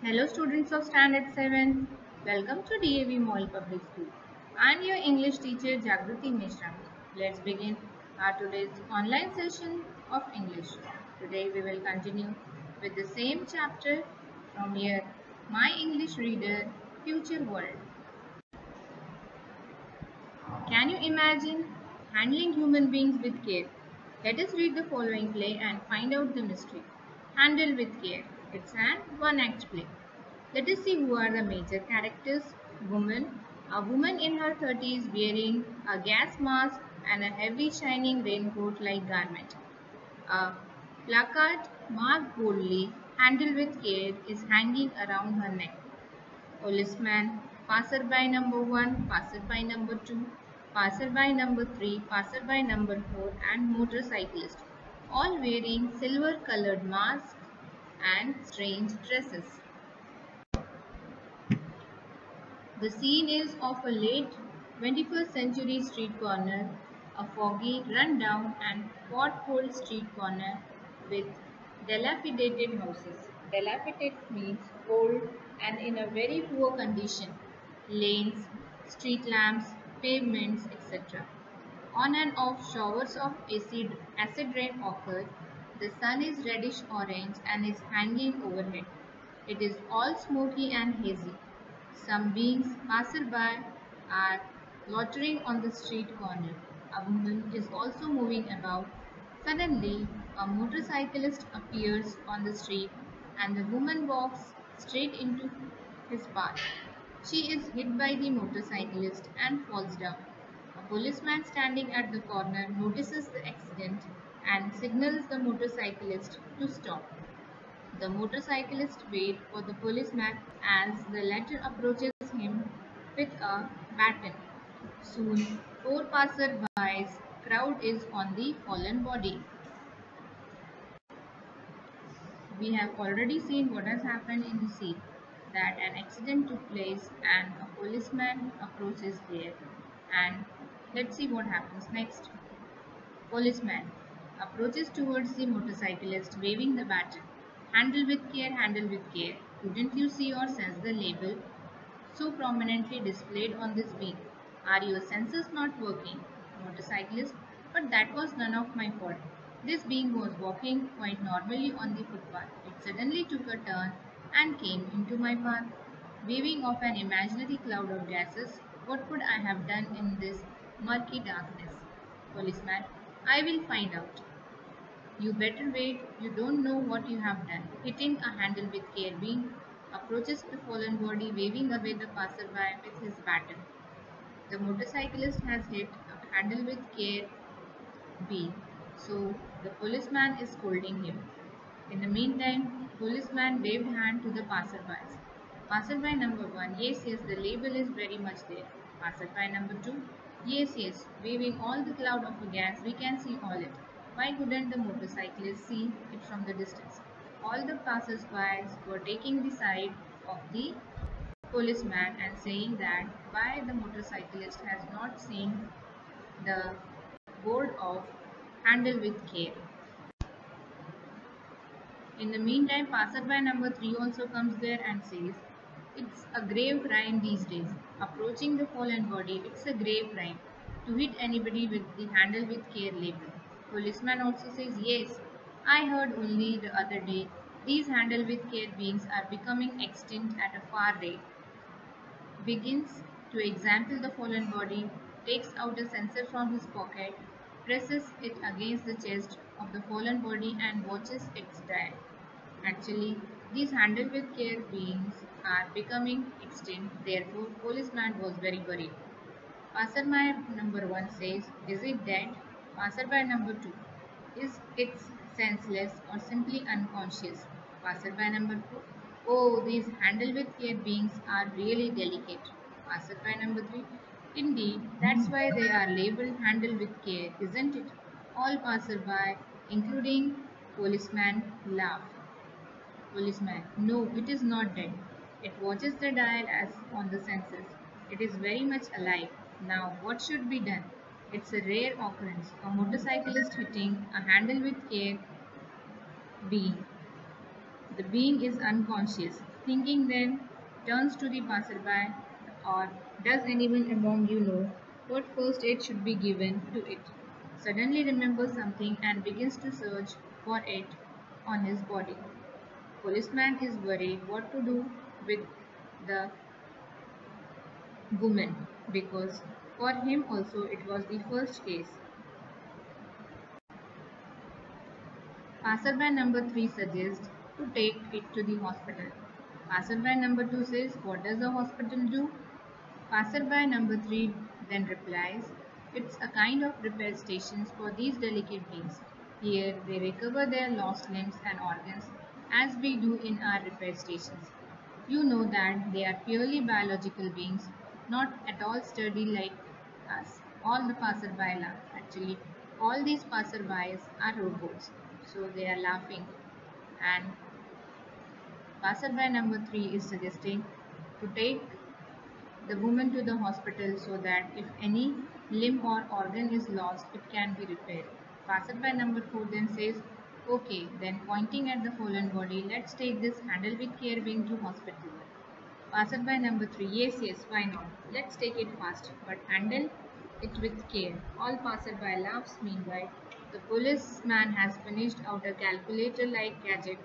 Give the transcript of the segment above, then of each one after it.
Hello students of Standard 7. Welcome to DAV Mall Public School. I am your English teacher Jagruti Mishra. Let's begin our today's online session of English. Today we will continue with the same chapter from here My English Reader Future World. Can you imagine handling human beings with care? Let us read the following play and find out the mystery. Handle with care. It's an one-act play. Let us see who are the major characters. Woman. A woman in her 30s wearing a gas mask and a heavy shining raincoat-like garment. A placard marked boldly, "Handle with care," is hanging around her neck. Policeman, passerby number 1, passerby number 2, passerby number 3, passerby number 4 and motorcyclist, all wearing silver colored masks and strange dresses. The scene is of a late 21st century street corner, a foggy, run-down and pothole street corner with dilapidated houses. Dilapidated means old and in a very poor condition. Lanes, street lamps, pavements, etc. On and off showers of acid rain occur. The sun is reddish orange and is hanging overhead. It is all smoky and hazy. Some beings passerby are loitering on the street corner. A woman is also moving about. Suddenly, a motorcyclist appears on the street and the woman walks straight into his path. She is hit by the motorcyclist and falls down. A policeman standing at the corner notices the accident and signals the motorcyclist to stop. The motorcyclist waits for the policeman as the latter approaches him with a baton. Soon, four passers-bys crowd is on the fallen body. We have already seen what has happened in the scene, that an accident took place and a policeman approaches there. And let's see what happens next. Policeman approaches towards the motorcyclist waving the baton. Handle with care, handle with care. Couldn't you see or sense the label so prominently displayed on this beam? Are your senses not working? Motorcyclist, but that was none of my fault. This being was walking quite normally on the footpath. It suddenly took a turn and came into my path. Waving off an imaginary cloud of gases, what could I have done in this murky darkness? Policeman, I will find out. You better wait, you don't know what you have done. Hitting a handle with care, being approaches the fallen body, waving away the passerby with his baton. The motorcyclist has hit a handle with care being, so the policeman is scolding him. In the meantime, policeman waved hand to the passerbys. Passerby number 1, yes, yes, the label is very much there. Passerby number 2, yes, yes, waving all the cloud of a gas, we can see all it. Why couldn't the motorcyclist see it from the distance? All the passers-by were taking the side of the policeman and saying that why the motorcyclist has not seen the board of handle with care. In the meantime, passerby number 3 also comes there and says, it's a grave crime these days. Approaching the fallen body, it's a grave crime to hit anybody with the handle with care label. Policeman also says, yes, I heard only the other day these handle with care beings are becoming extinct at a far rate. Begins to examine the fallen body, takes out a sensor from his pocket, presses it against the chest of the fallen body and watches its die. Actually, these handled with care beings are becoming extinct, therefore policeman was very worried. Passerby number 1 says, is it dead? Passerby number 2, is it senseless or simply unconscious? Passerby number 4, oh, these handled with care beings are really delicate. Passerby number 3, indeed, that's why they are labeled handled with care, isn't it? All passerby, including policeman, laugh. Policeman, no, it is not dead. It watches the dial as on the sensors. It is very much alive. Now, what should be done? It's a rare occurrence. A motorcyclist hitting a handle with care being. The being is unconscious. Thinking then turns to the passerby, or does anyone among you know what first aid should be given to it? Suddenly remembers something and begins to search for it on his body. Policeman is worried what to do with the woman because for him also it was the first case. Passerby number 3 suggests to take it to the hospital. Passerby number 2 says, what does the hospital do? Passerby number 3 then replies, it's a kind of repair stations for these delicate beings. Here they recover their lost limbs and organs as we do in our repair stations. You know that they are purely biological beings, not at all sturdy like us. All the passerby laugh. Actually, all these passerbys are robots, so they are laughing. And passerby number 3 is suggesting to take the woman to the hospital so that if any limb or organ is lost, it can be repaired. Passerby number 4 then says, okay, then pointing at the fallen body, let's take this handle with care being to hospital. Passerby number 3, yes, yes, why not? Let's take it fast, but handle it with care. All passerby laughs. Meanwhile, the policeman has finished out a calculator-like gadget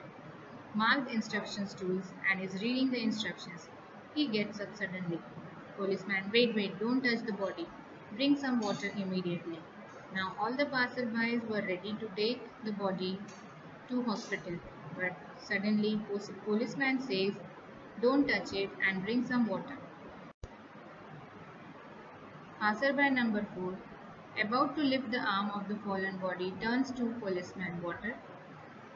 marked instructions tools and is reading the instructions. He gets up suddenly. Policeman, wait, wait, don't touch the body. Bring some water immediately. Now all the passerbys were ready to take the body to hospital, but suddenly policeman says, don't touch it and bring some water. Passerby number 4, about to lift the arm of the fallen body, turns to policeman. Water?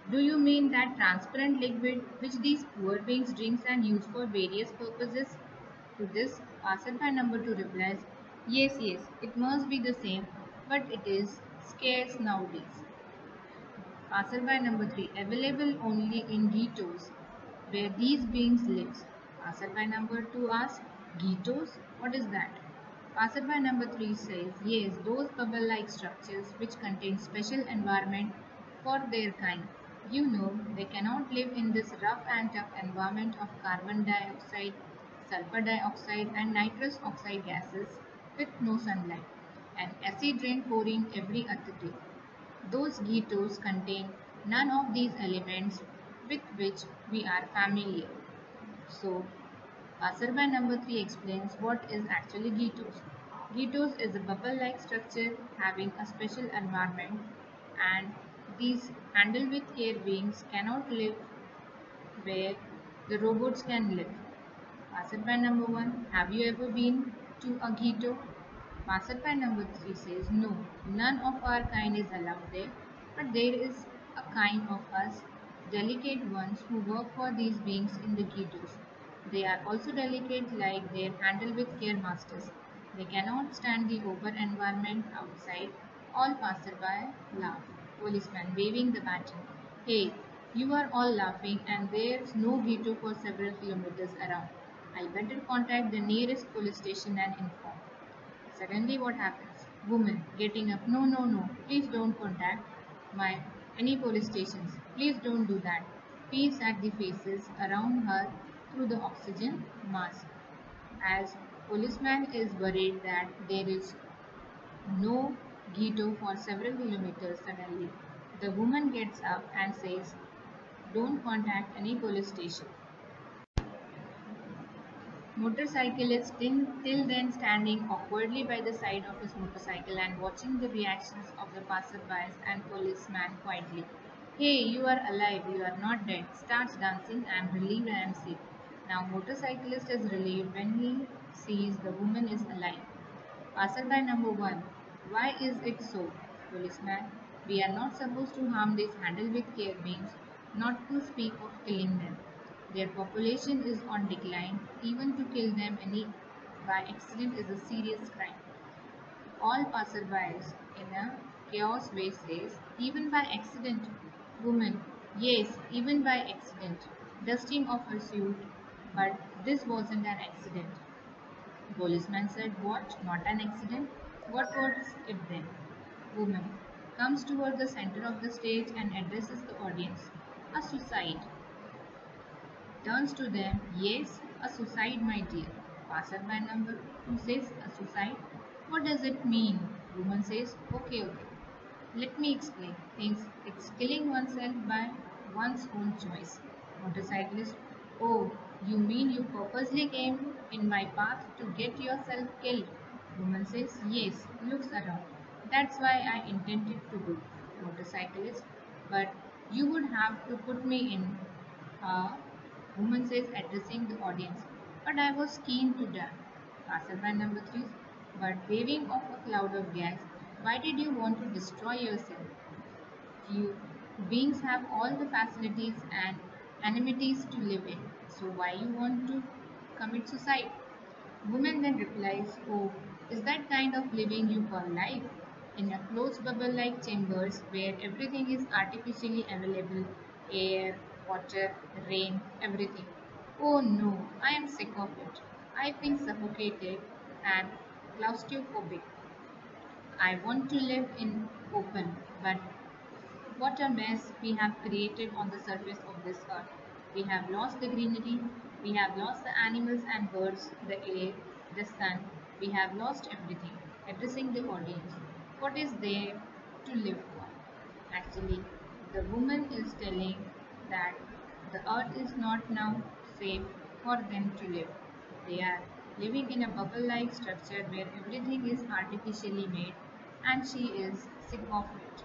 Do you mean that transparent liquid which these poor beings drink and use for various purposes? To this, passerby number 2 replies, yes, yes, it must be the same, but it is scarce nowadays. Passerby number 3, available only in ghettos where these beings live. Passerby number 2 asks, ghettos? What is that? Passerby number 3 says, yes, those bubble-like structures which contain special environment for their kind. You know, they cannot live in this rough and tough environment of carbon dioxide, sulfur dioxide and nitrous oxide gases with no sunlight and acid rain pouring every other day. Those ghettos contain none of these elements with which we are familiar. So, passerby number 3 explains what is actually ghettos. Ghettos is a bubble-like structure having a special environment, and these handle with care beings cannot live where the robots can live. Passerby number 1, have you ever been to a ghetto? Passerby number 3 says, no, none of our kind is allowed there, but there is a kind of us, delicate ones who work for these beings in the ghettos. They are also delicate like their handle with care masters. They cannot stand the open environment outside. All passerby laugh. Policeman waving the baton. Hey, you are all laughing and there's no ghetto for several kilometers around. I'll better contact the nearest police station and inform. Suddenly what happens? Woman getting up. No, no, no. Please don't contact my any police stations. Please don't do that. Peeps at the faces around her through the oxygen mask. As policeman is worried that there is no ghetto for several kilometers suddenly. The woman gets up and says, don't contact any police station. Motorcyclist till then standing awkwardly by the side of his motorcycle and watching the reactions of the passerbys and policeman quietly. Hey, you are alive, you are not dead. Starts dancing. I am relieved, I am safe. Now motorcyclist is relieved when he sees the woman is alive. Passerby number 1. Why is it so? Policeman. We are not supposed to harm these handle with care beings, not to speak of killing them. Their population is on decline. Even to kill them any by accident is a serious crime. All passerbys in a chaos way says, even by accident. Woman, yes, even by accident. Dusting of her suit, but this wasn't an accident. Policeman said, what? Not an accident? What was it then? Woman comes toward the center of the stage and addresses the audience. A suicide. Turns to them, yes, a suicide, my dear. Passerby number 2 says, a suicide? What does it mean? Woman says, okay. Let me explain. Thinks it's killing oneself by one's own choice. Motorcyclist, oh, you mean you purposely came in my path to get yourself killed? Woman says, yes, looks around. That's why I intended to do. Motorcyclist, but you would have to put me in. Uh, Woman says, addressing the audience, but I was keen to die. Passerby number 3, but waving off a cloud of gas, why did you want to destroy yourself? You beings have all the facilities and amenities to live in, so why you want to commit suicide? Woman then replies, oh, is that kind of living you call life? In a closed bubble like chambers where everything is artificially available air, water, rain, everything. Oh no, I am sick of it. I feel suffocated and claustrophobic. I want to live in open, but what a mess we have created on the surface of this earth. We have lost the greenery, we have lost the animals and birds, the air, the sun, we have lost everything. Addressing the audience, what is there to live for? Actually, the woman is telling that the earth is not now safe for them to live. They are living in a bubble like structure where everything is artificially made and she is sick of it.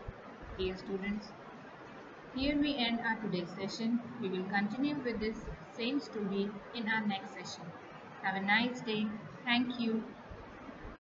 Dear students, here we end our today's session. We will continue with this same story in our next session. Have a nice day. Thank you.